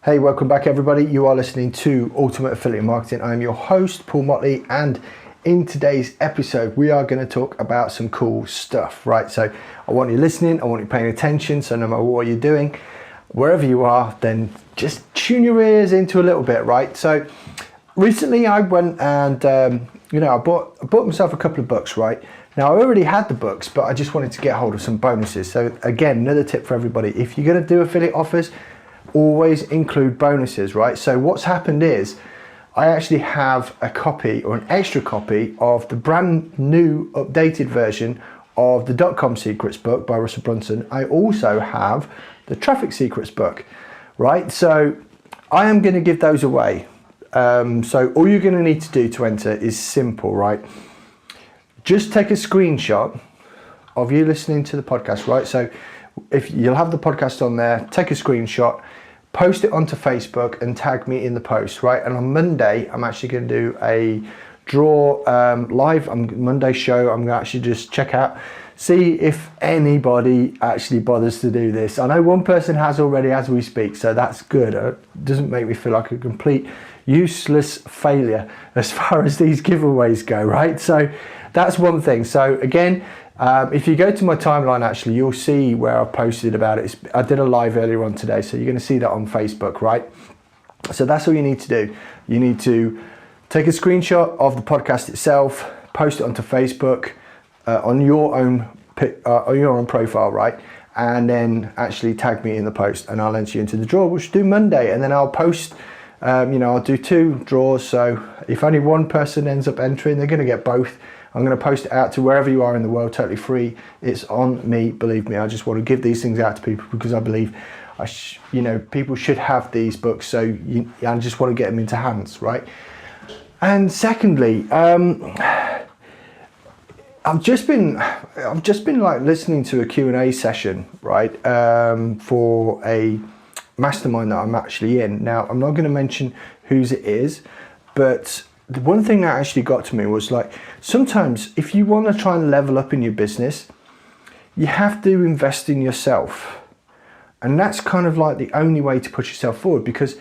Hey, welcome back everybody. You are listening to Ultimate Affiliate Marketing. I'm your host, Paul Motley, and in today's episode, we are going to talk about some cool stuff, right? So I want you listening, I want you paying attention, so no matter what you're doing, wherever you are, then just tune your ears into a little bit, right? So recently I went and, I bought myself a couple of books, right? Now I already had the books, but I just wanted to get hold of some bonuses. So again, another tip for everybody, if you're going to do affiliate offers, always include bonuses, right? So what's happened is I actually have a copy or an extra copy of the brand new updated version of the .com Secrets book by Russell Brunson. I also have the Traffic Secrets book, right? So I am going to give those away. So all you're going to need to do to enter is simple, right? Just take a screenshot of you listening to the podcast, right? So if you'll have the podcast on there, take a screenshot, post it onto Facebook and tag me in the post, right? And on Monday, I'm actually going to do a draw live on Monday show. I'm going to actually just check out, see if anybody actually bothers to do this. I know one person has already as we speak, so that's good. It doesn't make me feel like a complete useless failure as far as these giveaways go, right? So that's one thing. So again, if you go to my timeline, actually, you'll see where I posted about it. I did a live earlier on today, so you're going to see that on Facebook, right? So that's all you need to do. You need to take a screenshot of the podcast itself, post it onto Facebook on your own profile, right? And then actually tag me in the post, and I'll enter you into the draw, which we'll do Monday. And then I'll post, I'll do 2 draws. So if only one person ends up entering, they're going to get both. I'm going to post it out to wherever you are in the world, totally free. It's on me, believe me. I just want to give these things out to people because I believe, people should have these books. So I just want to get them into hands, right? And secondly, I've just been like listening to a Q&A session, right, for a mastermind that I'm actually in. Now, I'm not going to mention whose it is, but the one thing that actually got to me was like, sometimes if you want to try and level up in your business, you have to invest in yourself. And that's kind of like the only way to push yourself forward, because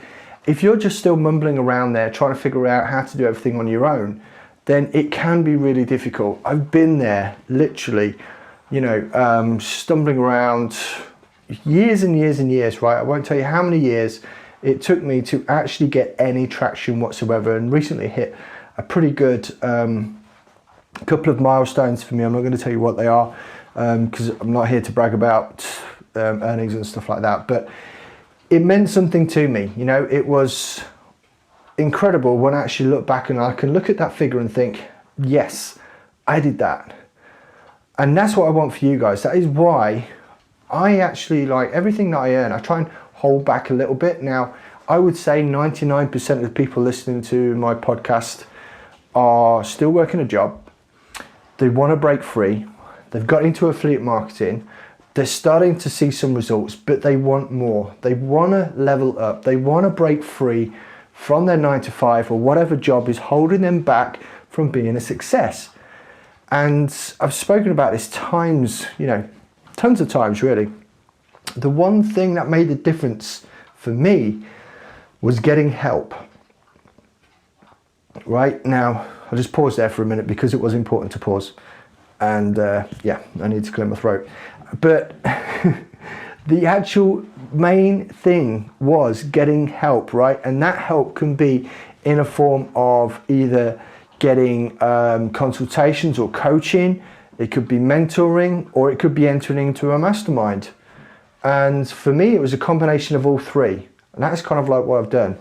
if you're just still mumbling around there trying to figure out how to do everything on your own, then it can be really difficult. I've been there literally, stumbling around years and years and years, right? I won't tell you how many years it took me to actually get any traction whatsoever, and recently hit a pretty good couple of milestones for me. I'm not going to tell you what they are because I'm not here to brag about earnings and stuff like that, but it meant something to me. It was incredible when I actually look back and I can look at that figure and think, yes, I did that. And that's what I want for you guys. That is why I actually, like everything that I earn, I try and hold back a little bit. Now, I would say 99% of the people listening to my podcast are still working a job. They want to break free. They've got into affiliate marketing. They're starting to see some results, but they want more. They want to level up. They want to break free from their 9 to 5 or whatever job is holding them back from being a success. And I've spoken about this tons of times really. The one thing that made a difference for me was getting help. Right now, I'll just pause there for a minute because it was important to pause. And I need to clear my throat. But the actual main thing was getting help, right? And that help can be in a form of either getting consultations or coaching. It could be mentoring, or it could be entering into a mastermind. And for me, it was a combination of all three. And that's kind of like what I've done.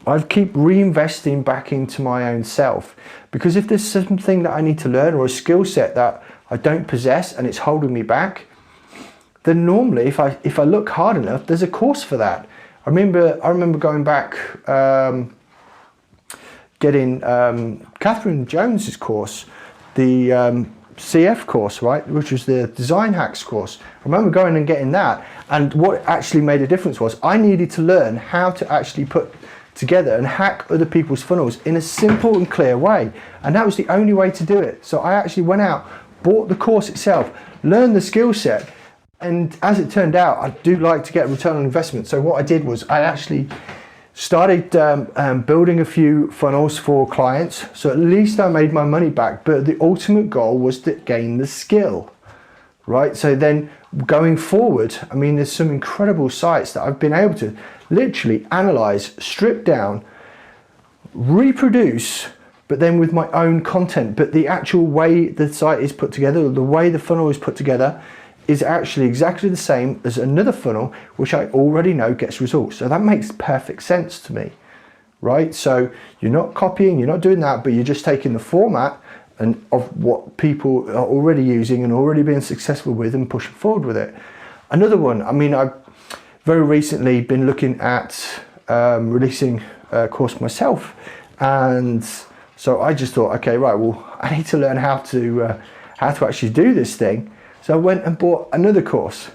I keep reinvesting back into my own self, because if there's something that I need to learn or a skill set that I don't possess and it's holding me back, then normally if I look hard enough, there's a course for that. I remember going back, getting Catherine Jones's course, the CF course, right, which was the Design Hacks course. I remember going and getting that, and what actually made a difference was I needed to learn how to actually put together and hack other people's funnels in a simple and clear way, and that was the only way to do it. So I actually went out, bought the course itself, learned the skill set, and as it turned out, I do like to get a return on investment. So what I did was I actually Started building a few funnels for clients, so at least I made my money back. But the ultimate goal was to gain the skill, right? So then going forward, I mean, there's some incredible sites that I've been able to literally analyze, strip down, reproduce, but then with my own content. But the actual way the site is put together, the way the funnel is put together, is actually exactly the same as another funnel which I already know gets results. So that makes perfect sense to me, right? So you're not copying, you're not doing that, but you're just taking the format and of what people are already using and already being successful with and pushing forward with it. Another one, I mean, I've very recently been looking at releasing a course myself, and so I just thought, okay, right, well, I need to learn how to actually do this thing. So I went and bought another course,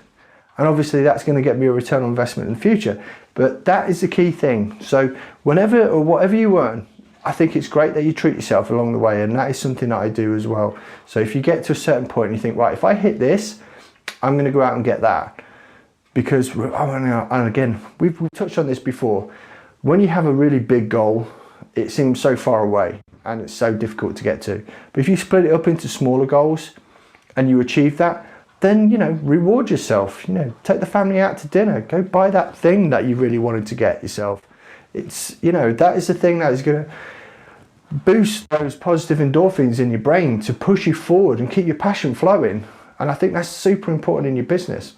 and obviously that's going to get me a return on investment in the future. But that is the key thing. So whenever or whatever you earn, I think it's great that you treat yourself along the way, and that is something that I do as well. So if you get to a certain point and you think, right, if I hit this, I'm going to go out and get that. Because, and again, we've touched on this before, when you have a really big goal, it seems so far away and it's so difficult to get to. But if you split it up into smaller goals and you achieve that, then, you know, reward yourself, you know, take the family out to dinner, go buy that thing that you really wanted to get yourself. It's, you know, that is the thing that is going to boost those positive endorphins in your brain to push you forward and keep your passion flowing. And I think that's super important in your business.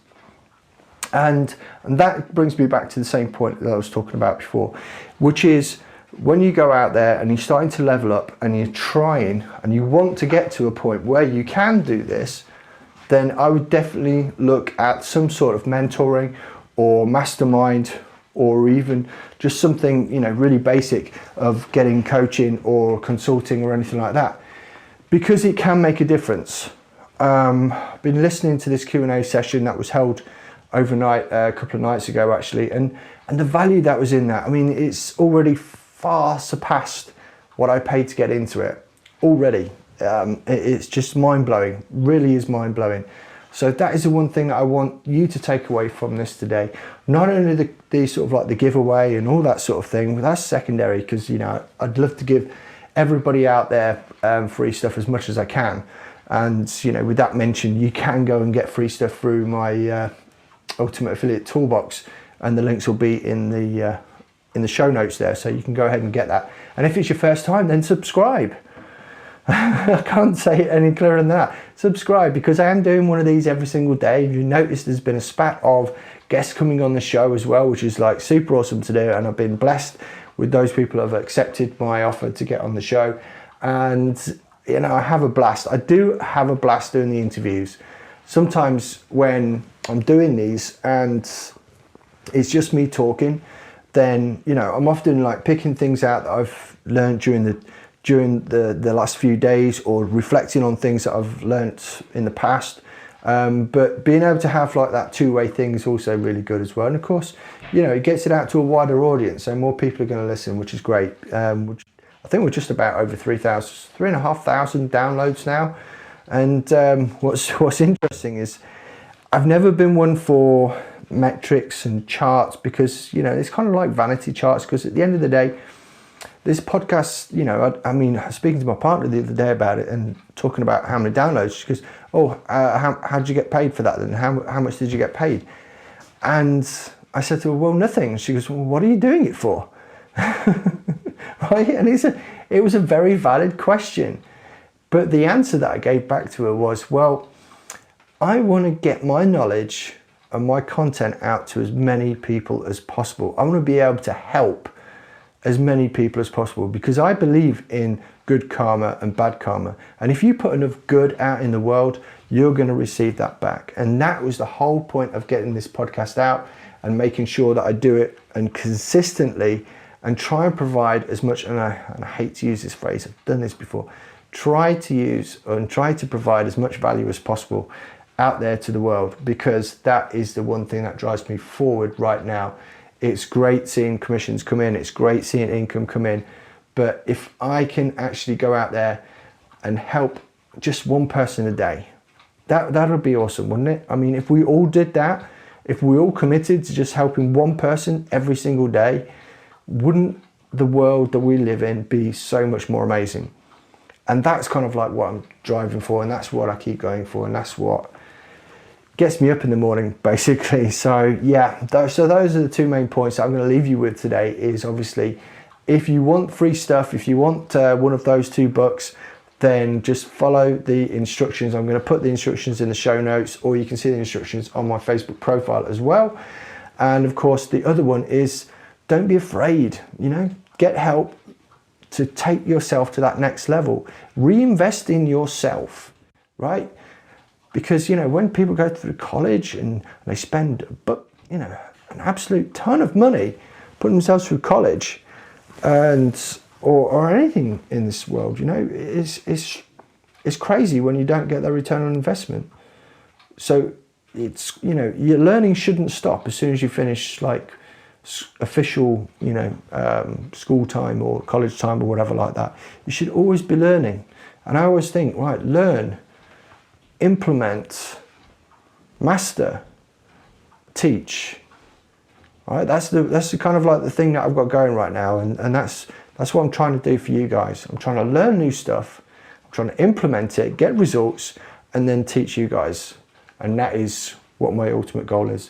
And that brings me back to the same point that I was talking about before, which is when you go out there and you're starting to level up and you're trying and you want to get to a point where you can do this, then I would definitely look at some sort of mentoring or mastermind, or even just something, you know, really basic of getting coaching or consulting or anything like that, because it can make a difference. I've been listening to this Q&A session that was held overnight a couple of nights ago actually, and the value that was in that, I mean, it's already far surpassed what I paid to get into it already. It's just mind-blowing, really is mind-blowing. So that is the one thing that I want you to take away from this today. Not only the sort of like the giveaway and all that sort of thing, but that's secondary, because, you know, I'd love to give everybody out there free stuff as much as I can. And, you know, with that mentioned, you can go and get free stuff through my Ultimate Affiliate Toolbox, and the links will be in the show notes there, so you can go ahead and get that. And if it's your first time, then subscribe. I can't say it any clearer than that. Subscribe, because I am doing one of these every single day. You notice there's been a spat of guests coming on the show as well, which is like super awesome to do, and I've been blessed with those people that have accepted my offer to get on the show. And, you know, I have a blast. I do have a blast doing the interviews. Sometimes when I'm doing these and it's just me talking, then, you know, I'm often like picking things out that I've learned during the last few days, or reflecting on things that I've learnt in the past. But being able to have like that two-way thing is also really good as well. And of course, you know, it gets it out to a wider audience, so more people are going to listen, which is great. Which I think we're just about over 3,500 downloads now. And what's interesting is I've never been one for metrics and charts, because, you know, it's kind of like vanity charts, because at the end of the day, this podcast, you know, I mean, speaking to my partner the other day about it and talking about how many downloads, she goes, oh, how did you get paid for that then? How much did you get paid? And I said to her, well, nothing. She goes, well, what are you doing it for? Right? And it was a very valid question. But the answer that I gave back to her was, well, I want to get my knowledge and my content out to as many people as possible. I want to be able to help as many people as possible, because I believe in good karma and bad karma. And if you put enough good out in the world, you're going to receive that back. And that was the whole point of getting this podcast out and making sure that I do it and consistently, and try and provide as much, and I hate to use this phrase, I've done this before, try to provide as much value as possible out there to the world, because that is the one thing that drives me forward right now. It's great seeing commissions come in, it's great seeing income come in, but if I can actually go out there and help just one person a day, that would be awesome, wouldn't it? I mean, if we all did that, if we all committed to just helping one person every single day, wouldn't the world that we live in be so much more amazing? And that's kind of like what I'm driving for, and that's what I keep going for, and that's what gets me up in the morning, basically. So yeah, those are the two main points that I'm going to leave you with today. Is obviously, if you want free stuff, if you want one of those 2 books, then just follow the instructions. I'm going to put the instructions in the show notes, or you can see the instructions on my Facebook profile as well. And of course, the other one is, don't be afraid, get help to take yourself to that next level. Reinvest in yourself, right? Because, when people go through college and they spend, an absolute ton of money putting themselves through college, and or anything in this world, it's crazy when you don't get that return on investment. So it's, your learning shouldn't stop as soon as you finish like official, school time or college time or whatever like that. You should always be learning. And I always think, right, learn, implement, master, teach. Right, that's the kind of like the thing that I've got going right now, and that's what I'm trying to do for you guys. I'm trying to learn new stuff, I'm trying to implement it, get results, and then teach you guys. And that is what my ultimate goal is.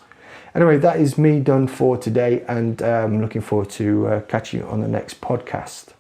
Anyway, that is me done for today, and I'm looking forward to catching you on the next podcast.